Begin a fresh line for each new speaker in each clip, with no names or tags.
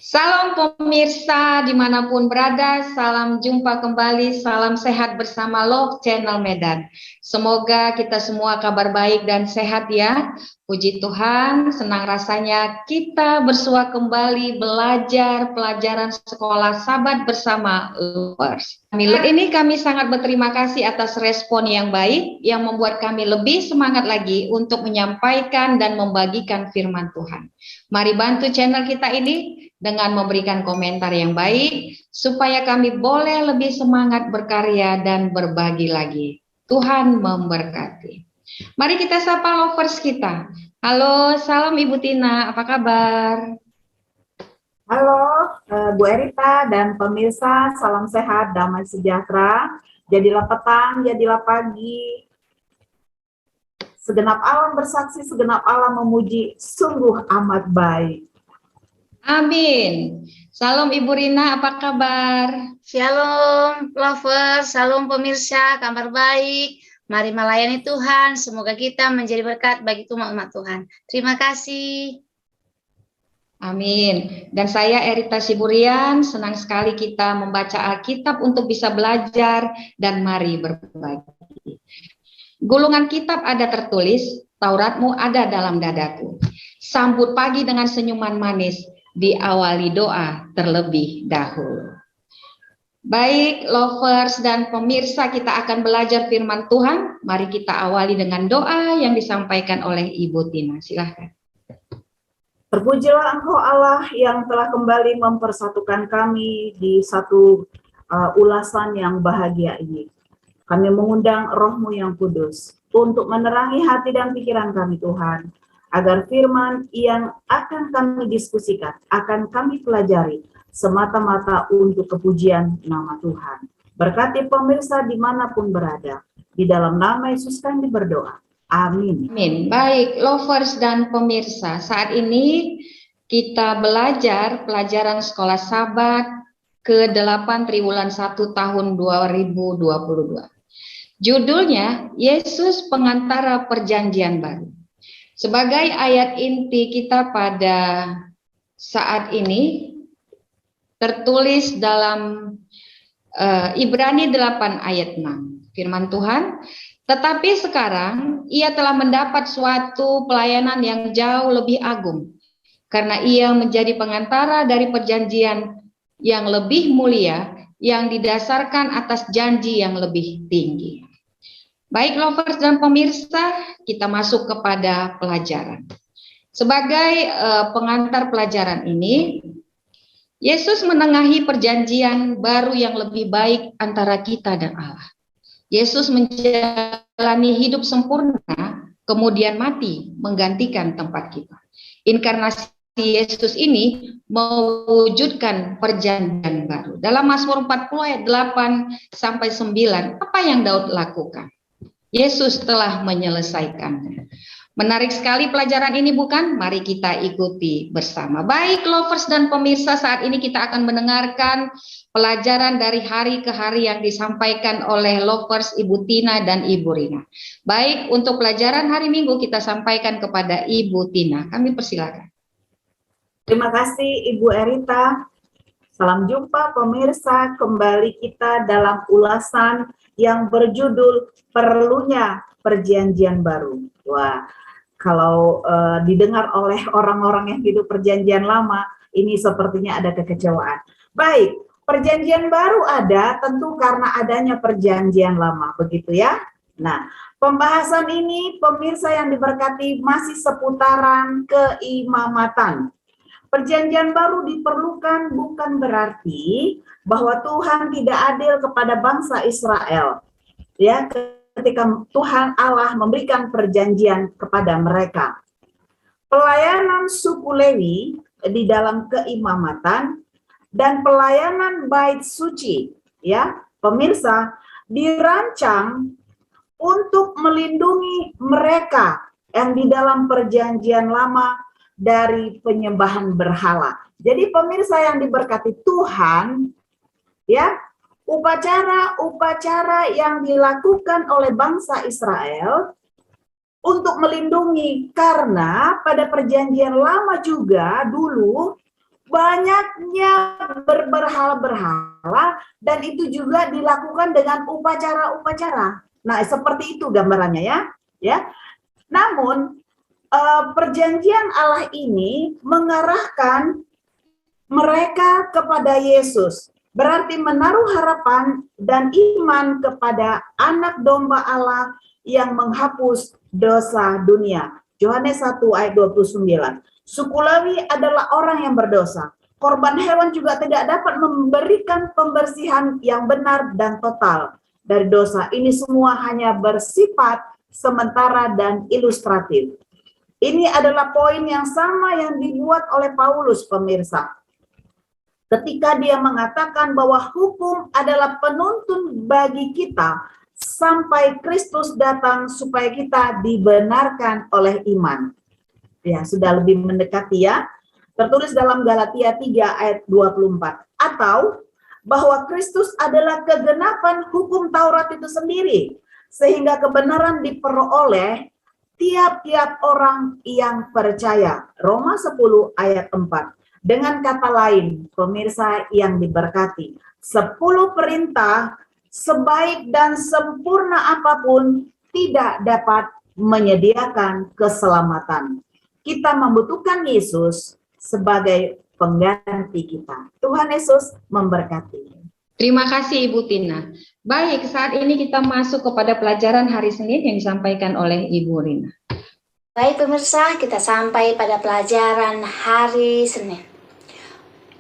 Salam pemirsa dimanapun berada, salam jumpa kembali, salam sehat bersama Love Channel Medan. Semoga kita semua kabar baik dan sehat ya. Puji Tuhan, senang rasanya kita bersua kembali belajar pelajaran sekolah Sabat bersama Lovers. Ini kami sangat berterima kasih atas respon yang baik yang membuat kami lebih semangat lagi untuk menyampaikan dan membagikan firman Tuhan. Mari bantu channel kita ini dengan memberikan komentar yang baik, supaya kami boleh lebih semangat berkarya dan berbagi lagi. Tuhan memberkati. Mari kita sapa lovers kita. Halo, salam Ibu Tina, apa kabar?
Halo, Bu Erita dan pemirsa, salam sehat, damai sejahtera. Jadilah petang, jadilah pagi. Segenap alam bersaksi, segenap alam memuji, sungguh amat baik.
Amin. Salam Ibu Rina, apa kabar?
Shalom lovers, salam pemirsa, kabar baik. Mari melayani Tuhan, semoga kita menjadi berkat bagi umat Tuhan. Terima kasih.
Amin. Dan saya Erita Siburian, senang sekali kita membaca Alkitab untuk bisa belajar dan mari berbagi. Gulungan kitab ada tertulis, Tauratmu ada dalam dadaku. Sambut pagi dengan senyuman manis, diawali doa terlebih dahulu. Baik, lovers dan pemirsa, kita akan belajar firman Tuhan. Mari kita awali dengan doa yang disampaikan oleh Ibu Tina. Silahkan.
Terpujilah Engkau Allah yang telah kembali mempersatukan kami di satu ulasan yang bahagia ini. Kami mengundang Roh-Mu yang kudus untuk menerangi hati dan pikiran kami Tuhan, agar firman yang akan kami diskusikan, akan kami pelajari, semata-mata untuk kepujian nama Tuhan. Berkati pemirsa dimanapun berada, di dalam nama Yesus kami berdoa. Amin.
Amin. Baik, lovers dan pemirsa, saat ini kita belajar pelajaran sekolah Sabat ke-8 Triwulan 1 tahun 2022. Judulnya, Yesus Pengantara Perjanjian Baru. Sebagai ayat inti kita pada saat ini, tertulis dalam Ibrani 8 ayat 6. Firman Tuhan, tetapi sekarang ia telah mendapat suatu pelayanan yang jauh lebih agung, karena ia menjadi pengantara dari perjanjian yang lebih mulia, yang didasarkan atas janji yang lebih tinggi. Baik lovers dan pemirsa, kita masuk kepada pelajaran. Sebagai pengantar pelajaran ini, Yesus menengahi perjanjian baru yang lebih baik antara kita dan Allah. Yesus menjalani hidup sempurna, kemudian mati menggantikan tempat kita. Inkarnasi Yesus ini mewujudkan perjanjian baru. Dalam Mazmur 40 ayat 8 sampai 9, apa yang Daud lakukan? Yesus telah menyelesaikannya. Menarik sekali pelajaran ini bukan? Mari kita ikuti bersama. Baik lovers dan pemirsa, saat ini kita akan mendengarkan pelajaran dari hari ke hari yang disampaikan oleh lovers Ibu Tina dan Ibu Rina. Baik, untuk pelajaran hari Minggu kita sampaikan kepada Ibu Tina. Kami persilakan.
Terima kasih Ibu Erita. Salam jumpa pemirsa, kembali kita dalam ulasan yang berjudul Perlunya Perjanjian Baru. Wah, kalau didengar oleh orang-orang yang hidup perjanjian lama, ini sepertinya ada kekecewaan. Baik, perjanjian baru ada tentu karena adanya perjanjian lama, begitu ya. Nah, pembahasan ini pemirsa yang diberkati masih seputaran keimamatan. Perjanjian baru diperlukan bukan berarti bahwa Tuhan tidak adil kepada bangsa Israel. Ya, ketika Tuhan Allah memberikan perjanjian kepada mereka. Pelayanan suku Lewi di dalam keimamatan dan pelayanan bait suci, ya, pemirsa, dirancang untuk melindungi mereka yang di dalam perjanjian lama dari penyembahan berhala. Jadi pemirsa yang diberkati Tuhan, ya, upacara-upacara yang dilakukan oleh bangsa Israel untuk melindungi, karena pada perjanjian lama juga dulu banyaknya berhala-berhala, dan itu juga dilakukan dengan upacara-upacara. Nah, seperti itu gambarannya ya. Namun perjanjian Allah ini mengarahkan mereka kepada Yesus. Berarti menaruh harapan dan iman kepada anak domba Allah yang menghapus dosa dunia. Yohanes 1 ayat 29. Suku Lewi adalah orang yang berdosa. Korban hewan juga tidak dapat memberikan pembersihan yang benar dan total dari dosa. Ini semua hanya bersifat sementara dan ilustratif. Ini adalah poin yang sama yang dibuat oleh Paulus, pemirsa. Ketika dia mengatakan bahwa hukum adalah penuntun bagi kita sampai Kristus datang supaya kita dibenarkan oleh iman. Ya, sudah lebih mendekati ya. Tertulis dalam Galatia 3 ayat 24. Atau bahwa Kristus adalah kegenapan hukum Taurat itu sendiri, sehingga kebenaran diperoleh tiap-tiap orang yang percaya. Roma 10 ayat 4. Dengan kata lain, pemirsa yang diberkati, 10 perintah sebaik dan sempurna apapun tidak dapat menyediakan keselamatan. Kita membutuhkan Yesus sebagai pengganti kita. Tuhan Yesus memberkati.
Terima kasih Ibu Tina. Baik, saat ini kita masuk kepada pelajaran hari Senin yang disampaikan oleh Ibu Rina.
Baik pemirsa, kita sampai pada pelajaran hari Senin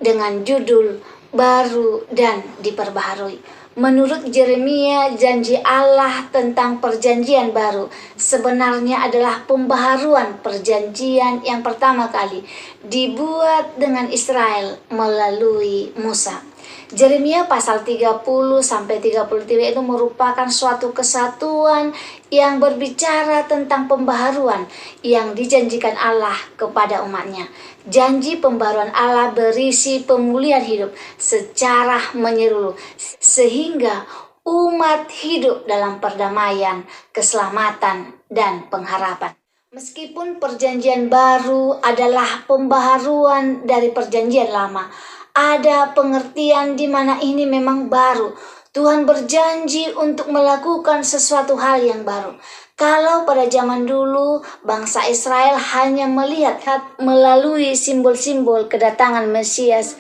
dengan judul baru dan diperbaharui. Menurut Yeremia, janji Allah tentang perjanjian baru sebenarnya adalah pembaharuan perjanjian yang pertama kali dibuat dengan Israel melalui Musa. Yeremia pasal 30-33 itu merupakan suatu kesatuan yang berbicara tentang pembaharuan yang dijanjikan Allah kepada umatnya. Janji pembaharuan Allah berisi pemulihan hidup secara menyeluruh sehingga umat hidup dalam perdamaian, keselamatan, dan pengharapan. Meskipun perjanjian baru adalah pembaharuan dari perjanjian lama, ada pengertian di mana ini memang baru. Tuhan berjanji untuk melakukan sesuatu hal yang baru. Kalau pada zaman dulu bangsa Israel hanya melihat melalui simbol-simbol kedatangan Mesias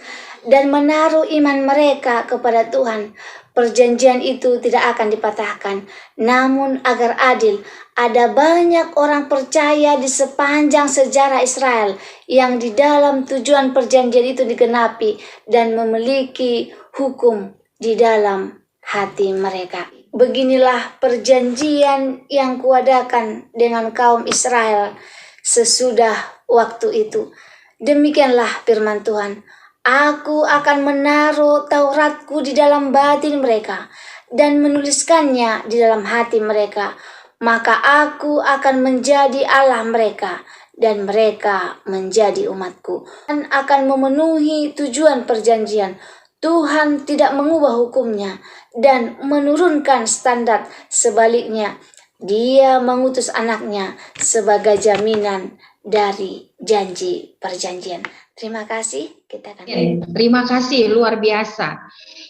dan menaruh iman mereka kepada Tuhan, perjanjian itu tidak akan dipatahkan. Namun agar adil, ada banyak orang percaya di sepanjang sejarah Israel yang di dalam tujuan perjanjian itu digenapi dan memiliki hukum di dalam hati mereka. Beginilah perjanjian yang kuadakan dengan kaum Israel sesudah waktu itu. Demikianlah firman Tuhan. Aku akan menaruh Tauratku di dalam batin mereka dan menuliskannya di dalam hati mereka. Maka aku akan menjadi Allah mereka dan mereka menjadi umatku. Dan akan memenuhi tujuan perjanjian. Tuhan tidak mengubah hukumnya dan menurunkan standar. Sebaliknya, Dia mengutus anaknya sebagai jaminan dari janji perjanjian. Terima kasih. Kita akan
Terima kasih, luar biasa.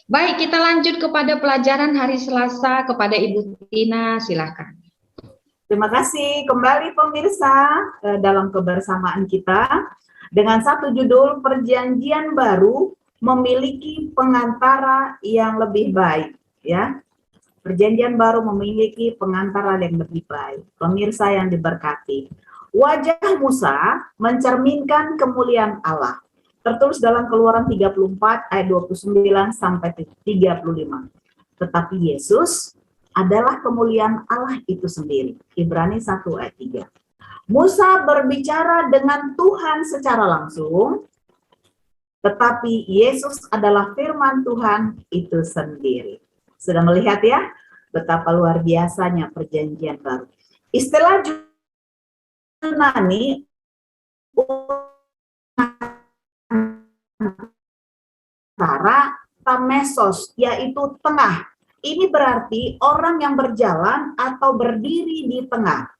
Baik, kita lanjut kepada pelajaran hari Selasa kepada Ibu Tina, silakan.
Terima kasih kembali pemirsa dalam kebersamaan kita dengan satu judul Perjanjian Baru memiliki pengantara yang lebih baik, ya. Perjanjian baru memiliki pengantara yang lebih baik. Pemirsa yang diberkati. Wajah Musa mencerminkan kemuliaan Allah. Tertulis dalam Keluaran 34 ayat 29 sampai 35. Tetapi Yesus adalah kemuliaan Allah itu sendiri. Ibrani 1 ayat 3. Musa berbicara dengan Tuhan secara langsung, tetapi Yesus adalah firman Tuhan itu sendiri. Sudah melihat ya, betapa luar biasanya perjanjian baru. Istilah Yunani antara tamesos, yaitu tengah. Ini berarti orang yang berjalan atau berdiri di tengah.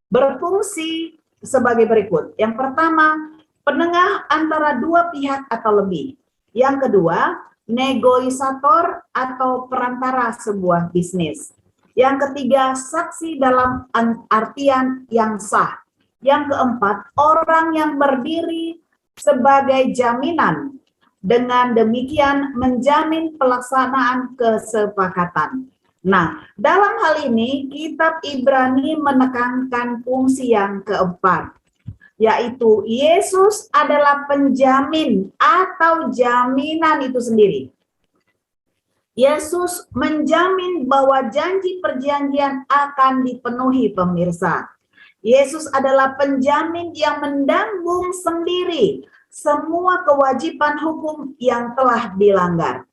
Berfungsi sebagai berikut. Yang pertama, penengah antara dua pihak atau lebih. Yang kedua, negosiator atau perantara sebuah bisnis. Yang ketiga, saksi dalam artian yang sah. Yang keempat, orang yang berdiri sebagai jaminan. Dengan demikian menjamin pelaksanaan kesepakatan. Nah, dalam hal ini kitab Ibrani menekankan fungsi yang keempat, yaitu Yesus adalah penjamin atau jaminan itu sendiri. Yesus menjamin bahwa janji perjanjian akan dipenuhi, pemirsa. Yesus adalah penjamin yang menanggung sendiri semua kewajiban hukum yang telah dilanggar.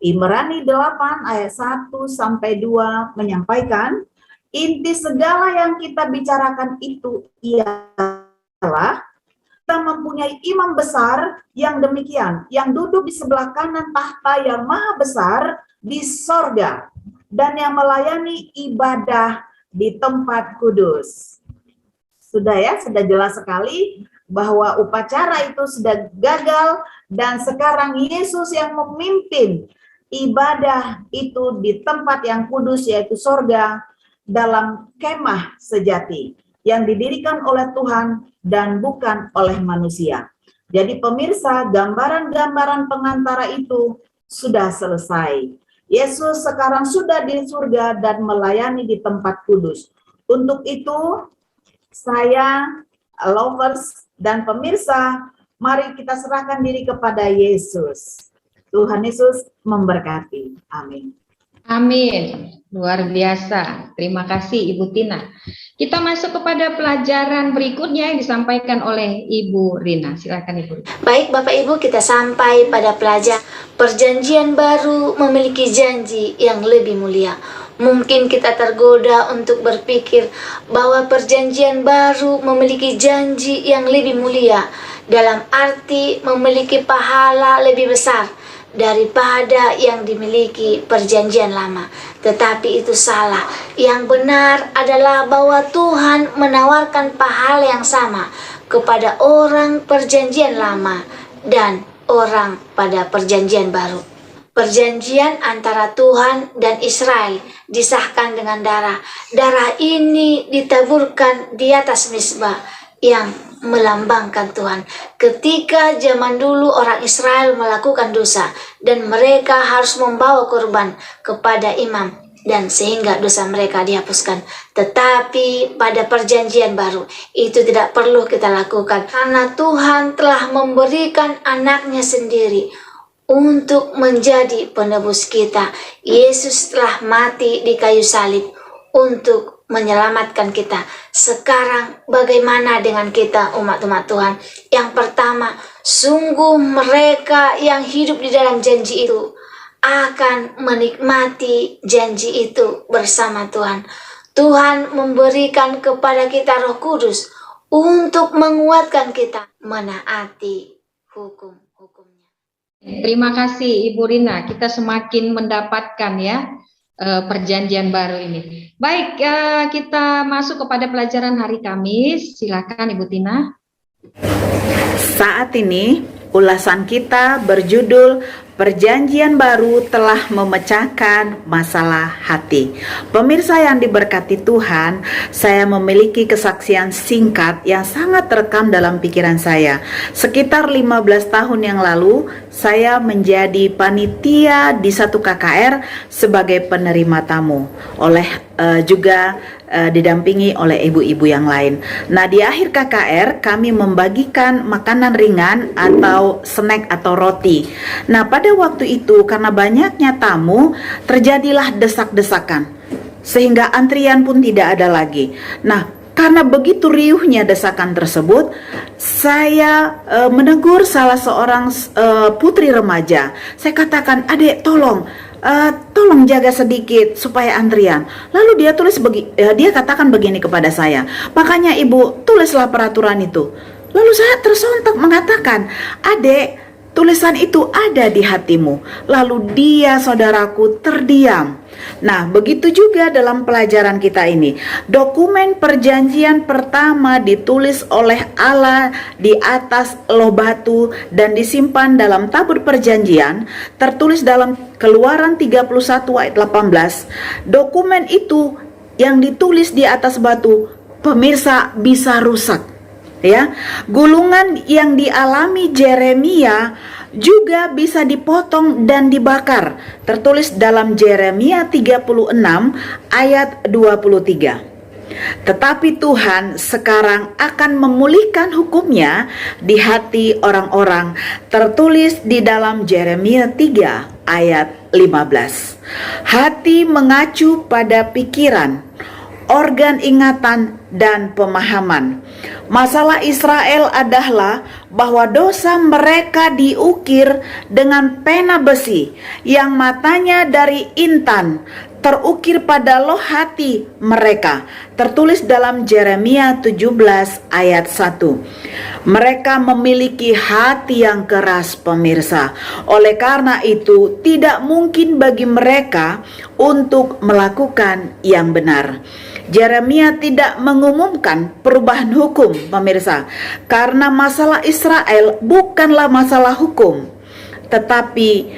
Ibrani 8 ayat 1 sampai 2 menyampaikan, inti segala yang kita bicarakan itu ialah kita mempunyai imam besar yang demikian, yang duduk di sebelah kanan tahta yang maha besar di sorga, dan yang melayani ibadah di tempat kudus. Sudah ya, sudah jelas sekali bahwa upacara itu sudah gagal, dan sekarang Yesus yang memimpin ibadah itu di tempat yang kudus, yaitu sorga, dalam kemah sejati yang didirikan oleh Tuhan dan bukan oleh manusia. Jadi pemirsa, gambaran-gambaran pengantara itu sudah selesai. Yesus sekarang sudah di surga dan melayani di tempat kudus. Untuk itu, saya, lovers dan pemirsa, mari kita serahkan diri kepada Yesus. Tuhan Yesus memberkati. Amin.
Amin. Luar biasa. Terima kasih Ibu Tina. Kita masuk kepada pelajaran berikutnya yang disampaikan oleh Ibu Rina. Silakan Ibu Rina.
Baik Bapak Ibu, kita sampai pada pelajaran perjanjian baru memiliki janji yang lebih mulia. Mungkin kita tergoda untuk berpikir bahwa perjanjian baru memiliki janji yang lebih mulia, dalam arti memiliki pahala lebih besar daripada yang dimiliki perjanjian lama. Tetapi itu salah. Yang benar adalah bahwa Tuhan menawarkan pahala yang sama kepada orang perjanjian lama dan orang pada perjanjian baru. Perjanjian antara Tuhan dan Israel disahkan dengan darah. Darah ini ditaburkan di atas mezbah yang melambangkan Tuhan. Ketika zaman dulu orang Israel melakukan dosa dan mereka harus membawa korban kepada imam, dan sehingga dosa mereka dihapuskan. Tetapi pada perjanjian baru itu tidak perlu kita lakukan, karena Tuhan telah memberikan anaknya sendiri untuk menjadi penebus kita. Yesus telah mati di kayu salib untuk menyelamatkan kita. Sekarang bagaimana dengan kita umat-umat Tuhan? Yang pertama, sungguh mereka yang hidup di dalam janji itu akan menikmati janji itu bersama Tuhan. Tuhan memberikan kepada kita Roh Kudus untuk menguatkan kita menaati hukum-hukumnya.
Terima kasih Ibu Rina. Kita semakin mendapatkan ya perjanjian baru ini. Baik, kita masuk kepada pelajaran hari Kamis. Silakan Ibu Tina.
Saat ini ulasan kita berjudul Perjanjian Baru telah memecahkan masalah hati. Pemirsa yang diberkati Tuhan, saya memiliki kesaksian singkat yang sangat terekam dalam pikiran saya. Sekitar 15 tahun yang lalu, saya menjadi panitia di satu KKR sebagai penerima tamu, juga didampingi oleh ibu-ibu yang lain. Nah, di akhir KKR kami membagikan makanan ringan atau snack atau roti. Nah, pada waktu itu karena banyaknya tamu, terjadilah desak-desakan sehingga antrian pun tidak ada lagi. Nah, karena begitu riuhnya desakan tersebut, saya menegur salah seorang putri remaja. Saya katakan, "Adek, tolong jaga sedikit supaya antrian." Lalu dia katakan begini kepada saya, "Makanya ibu tulislah peraturan itu." Lalu saya tersontak mengatakan, "Adek,
tulisan itu ada di hatimu, lalu dia, saudaraku, terdiam. Nah, begitu juga dalam pelajaran kita ini. Dokumen perjanjian pertama ditulis oleh Allah di atas loh batu dan disimpan dalam tabut perjanjian, tertulis dalam Keluaran 31 ayat 18. Dokumen itu yang ditulis di atas batu, pemirsa, bisa rusak. Ya, gulungan yang dialami Yeremia juga bisa dipotong dan dibakar. Tertulis dalam Yeremia 36 ayat 23. Tetapi Tuhan sekarang akan memulihkan hukumnya di hati orang-orang. Tertulis di dalam Yeremia 3 ayat 15. Hati mengacu pada pikiran, organ ingatan, dan pemahaman. Masalah Israel adalah bahwa dosa mereka diukir dengan pena besi yang matanya dari intan, terukir pada loh hati mereka. Tertulis dalam Yeremia 17 ayat 1. Mereka memiliki hati yang keras, pemirsa. Oleh karena itu, tidak mungkin bagi mereka untuk melakukan yang benar. Yeremia tidak mengumumkan perubahan hukum, pemirsa, karena masalah Israel bukanlah masalah hukum, tetapi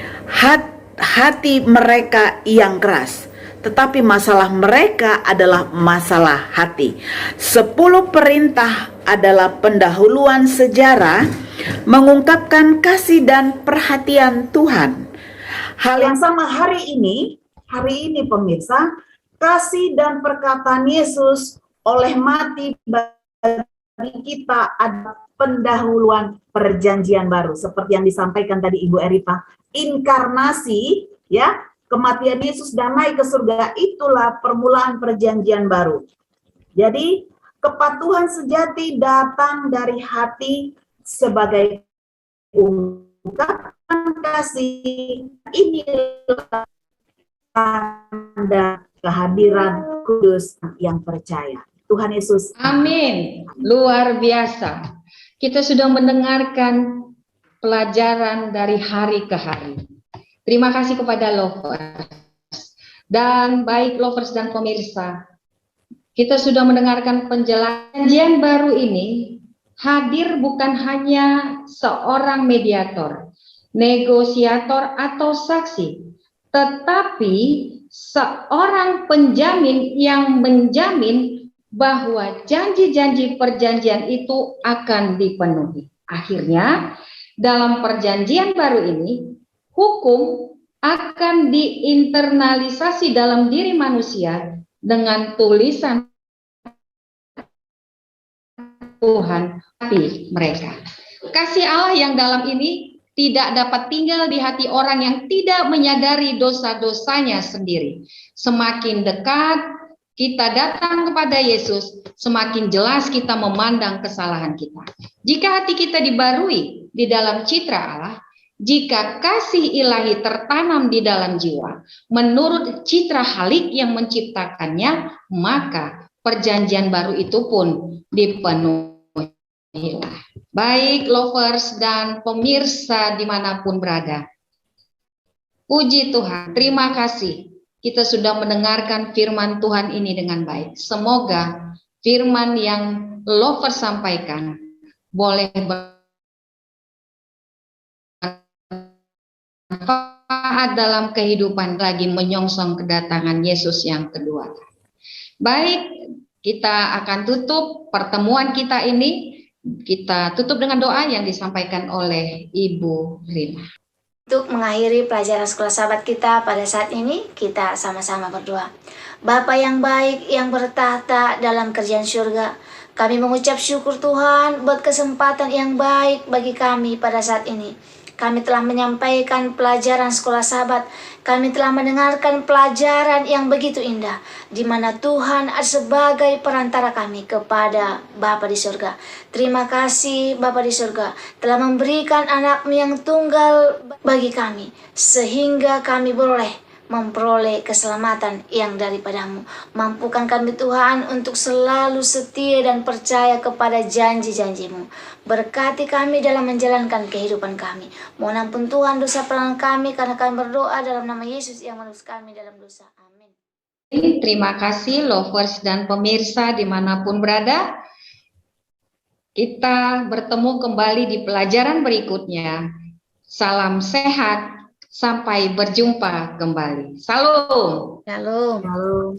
hati mereka yang keras. Tetapi masalah mereka adalah masalah hati. 10 perintah adalah pendahuluan sejarah mengungkapkan kasih dan perhatian Tuhan.
Hal yang sama hari ini pemirsa, kasih dan perkataan Yesus oleh mati bagi kita adalah pendahuluan perjanjian baru. Seperti yang disampaikan tadi Ibu Erita, inkarnasi, ya, kematian Yesus dan naik ke surga, itulah permulaan perjanjian baru. Jadi kepatuhan sejati datang dari hati sebagai ungkapan kasih. Inilah tanda kehadiran kudus yang percaya. Tuhan Yesus.
Amin. Luar biasa. Kita sudah mendengarkan pelajaran dari hari ke hari. Terima kasih kepada lovers. Dan baik lovers dan pemirsa, kita sudah mendengarkan penjelasan baru ini. Hadir bukan hanya seorang mediator, negosiator atau saksi, tetapi seorang penjamin yang menjamin bahwa janji-janji perjanjian itu akan dipenuhi. Akhirnya, dalam perjanjian baru ini, hukum akan diinternalisasi dalam diri manusia dengan tulisan Tuhan di mereka. Kasih Allah yang dalam ini tidak dapat tinggal di hati orang yang tidak menyadari dosa-dosanya sendiri. Semakin dekat kita datang kepada Yesus, semakin jelas kita memandang kesalahan kita. Jika hati kita dibarui di dalam citra Allah, jika kasih ilahi tertanam di dalam jiwa, menurut citra Halik yang menciptakannya, maka perjanjian baru itu pun dipenuhi. Baik lovers dan pemirsa dimanapun berada, puji Tuhan, terima kasih kita sudah mendengarkan firman Tuhan ini dengan baik. Semoga firman yang lovers sampaikan boleh bermanfaat dalam kehidupan lagi menyongsong kedatangan Yesus yang kedua. Baik, kita akan tutup pertemuan kita ini. Kita tutup dengan doa yang disampaikan oleh Ibu Rina.
Untuk mengakhiri pelajaran sekolah sahabat kita pada saat ini, kita sama-sama berdoa. Bapa yang baik yang bertahta dalam kerjaan surga, kami mengucap syukur Tuhan buat kesempatan yang baik bagi kami pada saat ini. Kami telah menyampaikan pelajaran sekolah sahabat. Kami telah mendengarkan pelajaran yang begitu indah, di mana Tuhan sebagai perantara kami kepada Bapa di surga. Terima kasih Bapa di surga telah memberikan anak-Mu yang tunggal bagi kami, sehingga kami boleh memperoleh keselamatan yang daripadamu. Mampukan kami Tuhan untuk selalu setia dan percaya kepada janji-janji-Mu. Berkati kami dalam menjalankan kehidupan kami. Mohon ampun Tuhan dosa pelanggan kami, karena kami berdoa dalam nama Yesus yang menebus kami dalam dosa. Amin.
Terima kasih lovers dan pemirsa dimanapun berada. Kita bertemu kembali di pelajaran berikutnya. Salam sehat, sampai berjumpa kembali. Salam.
Shalom.
Lalu